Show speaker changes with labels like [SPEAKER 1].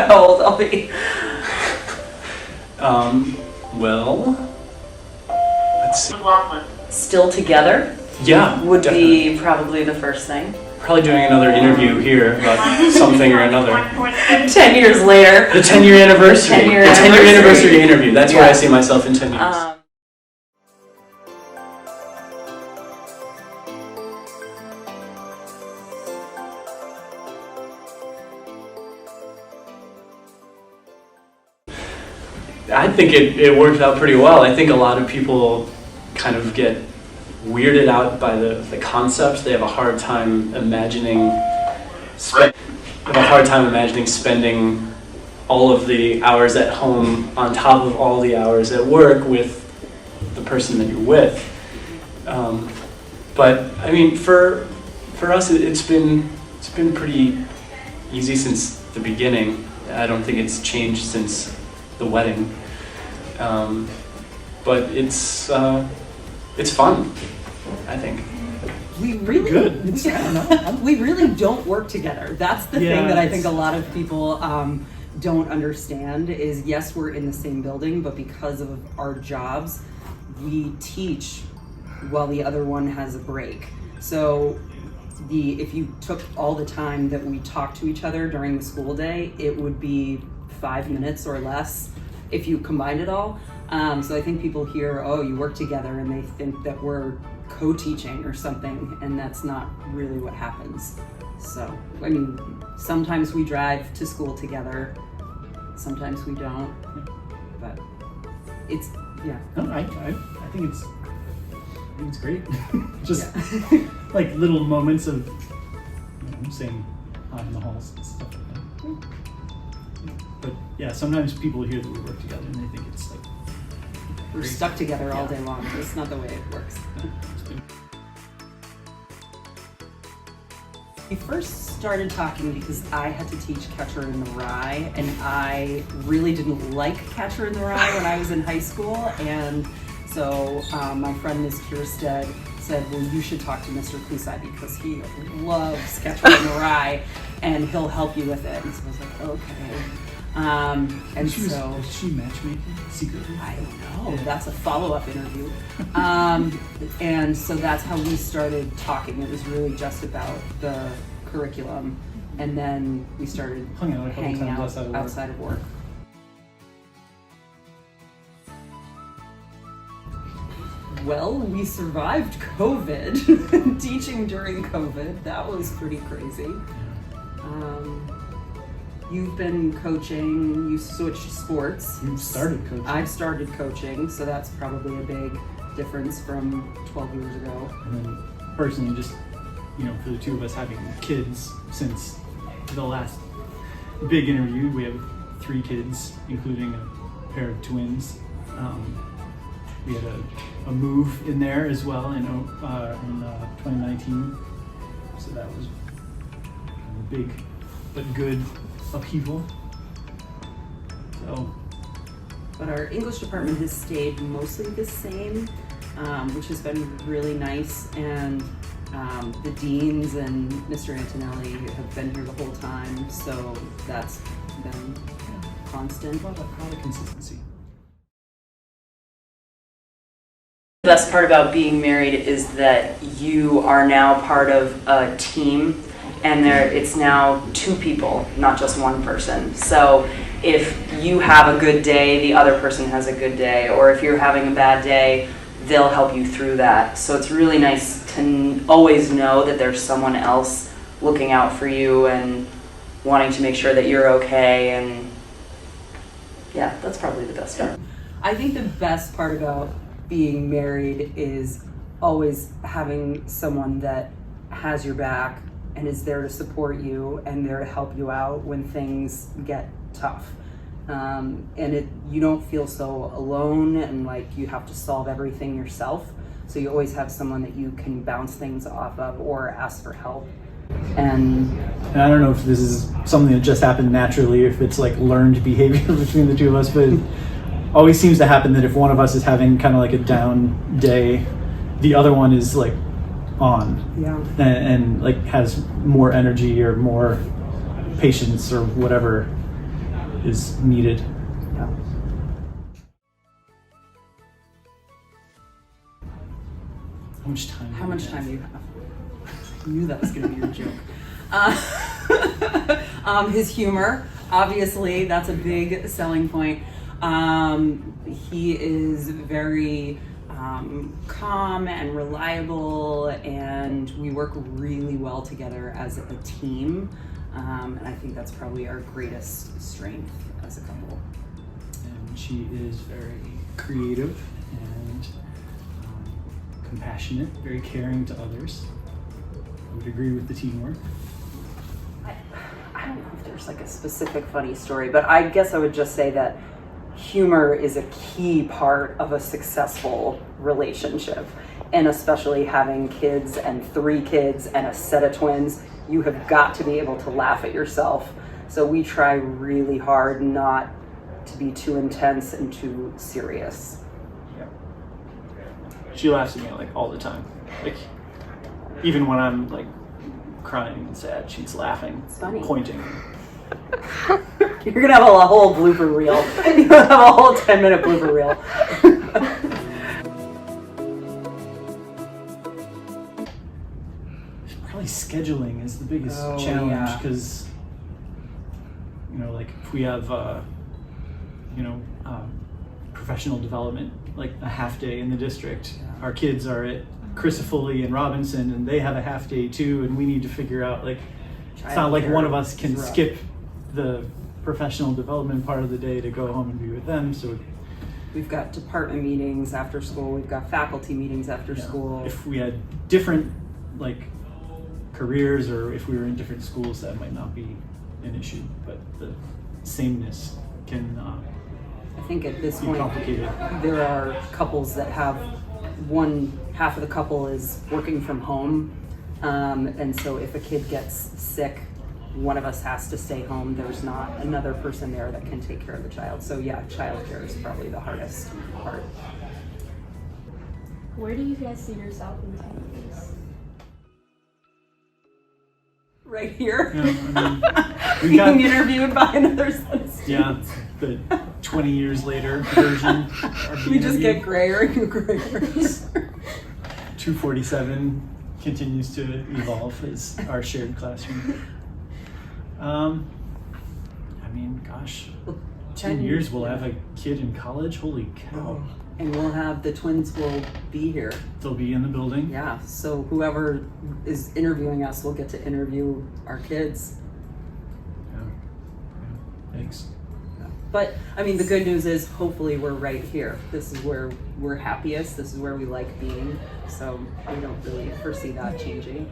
[SPEAKER 1] how old I'll be.
[SPEAKER 2] Well, let's see.
[SPEAKER 1] Still together
[SPEAKER 2] Yeah,
[SPEAKER 1] would
[SPEAKER 2] definitely.
[SPEAKER 1] be probably the first thing.
[SPEAKER 2] Probably doing another interview here about something or another.
[SPEAKER 1] 10 years later.
[SPEAKER 2] The 10-year anniversary.
[SPEAKER 1] 10-year
[SPEAKER 2] the 10-year
[SPEAKER 1] anniversary.
[SPEAKER 2] anniversary interview. That's where
[SPEAKER 1] Yeah.
[SPEAKER 2] I see myself in 10 years. I think it worked out pretty well. I think a lot of people kind of get weirded out by the concept. They have a hard time imagining spending all of the hours at home on top of all the hours at work with the person that you're with. But I mean, for us, it's been pretty easy since the beginning. I don't think it's changed since the wedding, but it's fun, I think.
[SPEAKER 3] We really
[SPEAKER 4] Good. It's, I don't know.
[SPEAKER 3] we really don't work together. That's the
[SPEAKER 4] Yeah,
[SPEAKER 3] thing that I think a
[SPEAKER 4] it's-
[SPEAKER 3] lot of people don't understand is, yes, we're in the same building, but because of our jobs, we teach while the other one has a break. So if you took all the time that we talk to each other during the school day, it would be 5 minutes or less if you combined it all. So I think people hear, oh, you work together, and they think that we're co-teaching or something, and that's not really what happens. So, I mean, sometimes we drive to school together, sometimes we don't, but it's, yeah.
[SPEAKER 4] No, I think it's great. Just
[SPEAKER 3] Yeah.
[SPEAKER 4] like little moments of saying hi in the halls and stuff like that. But yeah, sometimes people hear that we work together and they think it's like
[SPEAKER 3] We're stuck together all day long. It's not the way it works. We first started talking because I had to teach Catcher in the Rye, and I really didn't like Catcher in the Rye when I was in high school, and so my friend Ms. Kierstead said, well, you should talk to Mr. Kucaj because he loves Catcher in the Rye, and he'll help you with it. And so I was like, okay. And
[SPEAKER 4] was she matchmaking secretly?
[SPEAKER 3] I don't know. That's a follow-up interview. And so that's how we started talking. It was really just about the curriculum, and then we started
[SPEAKER 4] Hung out a couple
[SPEAKER 3] hanging
[SPEAKER 4] times
[SPEAKER 3] out outside of work. Well, we survived COVID, teaching during COVID. That was pretty crazy. You've been coaching, you switched sports.
[SPEAKER 4] You started coaching.
[SPEAKER 3] I've started coaching, so that's probably a big difference from 12 years ago.
[SPEAKER 4] And then personally, just, for the two of us having kids since the last big interview, we have 3 kids, including a pair of twins. We had a move in there as well in 2019, so that was a big but good upheaval. So,
[SPEAKER 3] But our English department has stayed mostly the same, which has been really nice. And the deans and Mr. Antonelli have been here the whole time, so that's been constant.
[SPEAKER 4] a lot of consistency.
[SPEAKER 1] The best part about being married is that you are now part of a team, and it's now 2 people, not just 1 person. So if you have a good day, the other person has a good day, or if you're having a bad day, they'll help you through that. So it's really nice to always know that there's someone else looking out for you and wanting to make sure that you're okay, and yeah, that's probably the best part.
[SPEAKER 3] I think the best part about being married is always having someone that has your back and is there to support you and there to help you out when things get tough. And you don't feel so alone and like you have to solve everything yourself. So you always have someone that you can bounce things off of or ask for help. And
[SPEAKER 4] I don't know if this is something that just happened naturally, if it's like learned behavior between the two of us, but it always seems to happen that if one of us is having kind of like a down day, the other one is like on, and like has more energy or more patience or whatever. is needed.
[SPEAKER 3] Yeah.
[SPEAKER 4] How much time
[SPEAKER 3] Do you have? I knew that was going to be your joke. His humor, obviously, that's a big selling point. He is very calm and reliable, and we work really well together as a team. And I think that's probably our greatest strength as a couple.
[SPEAKER 4] And she is very creative and compassionate, very caring to others. I would agree with the teamwork.
[SPEAKER 3] I don't know if there's like a specific funny story, but I guess I would just say that humor is a key part of a successful relationship. And especially having kids and 3 kids and a set of twins, you have got to be able to laugh at yourself. So we try really hard not to be too intense and too serious.
[SPEAKER 4] She laughs at me like all the time. Like even when I'm like crying and sad, she's laughing,
[SPEAKER 3] Funny.
[SPEAKER 4] pointing.
[SPEAKER 3] You're gonna have a whole blooper reel. You're gonna have a whole 10-minute blooper reel.
[SPEAKER 4] Probably scheduling is the biggest
[SPEAKER 3] Oh,
[SPEAKER 4] challenge
[SPEAKER 3] yeah.
[SPEAKER 4] because like if we have professional development, like a half day in the district, our kids are at Crisafulli and Robinson, and they have a half day too, and we need to figure out like it's not like one of us can
[SPEAKER 3] Childcare is
[SPEAKER 4] skip the professional development part of the day to go home and be with them. So
[SPEAKER 3] We've got department meetings after school. We've got faculty meetings after school.
[SPEAKER 4] if we had different like careers, or if we were in different schools, that might not be an issue, but the sameness can
[SPEAKER 3] I think at this
[SPEAKER 4] be
[SPEAKER 3] point,
[SPEAKER 4] complicated.
[SPEAKER 3] there are couples that have one half of the couple is working from home. And so if a kid gets sick, one of us has to stay home. There's not another person there that can take care of the child. So yeah, childcare is probably the hardest part.
[SPEAKER 5] Where do you guys see yourself in 10 years?
[SPEAKER 3] Right here,
[SPEAKER 4] Yeah, I mean, we
[SPEAKER 3] being
[SPEAKER 4] got
[SPEAKER 3] interviewed by another set of students.
[SPEAKER 4] the 20 years later version.
[SPEAKER 3] We just get grayer and grayer.
[SPEAKER 4] 247 continues to evolve as our shared classroom. I mean, gosh, 10 years we'll have a kid in college. Holy cow!
[SPEAKER 3] And we'll have the twins will be here.
[SPEAKER 4] They'll be in the building.
[SPEAKER 3] Yeah, so whoever is interviewing us will get to interview our kids.
[SPEAKER 4] Yeah. Thanks.
[SPEAKER 3] But I mean, the good news is hopefully we're right here. This is where we're happiest. This is where we like being. So we don't really foresee that changing.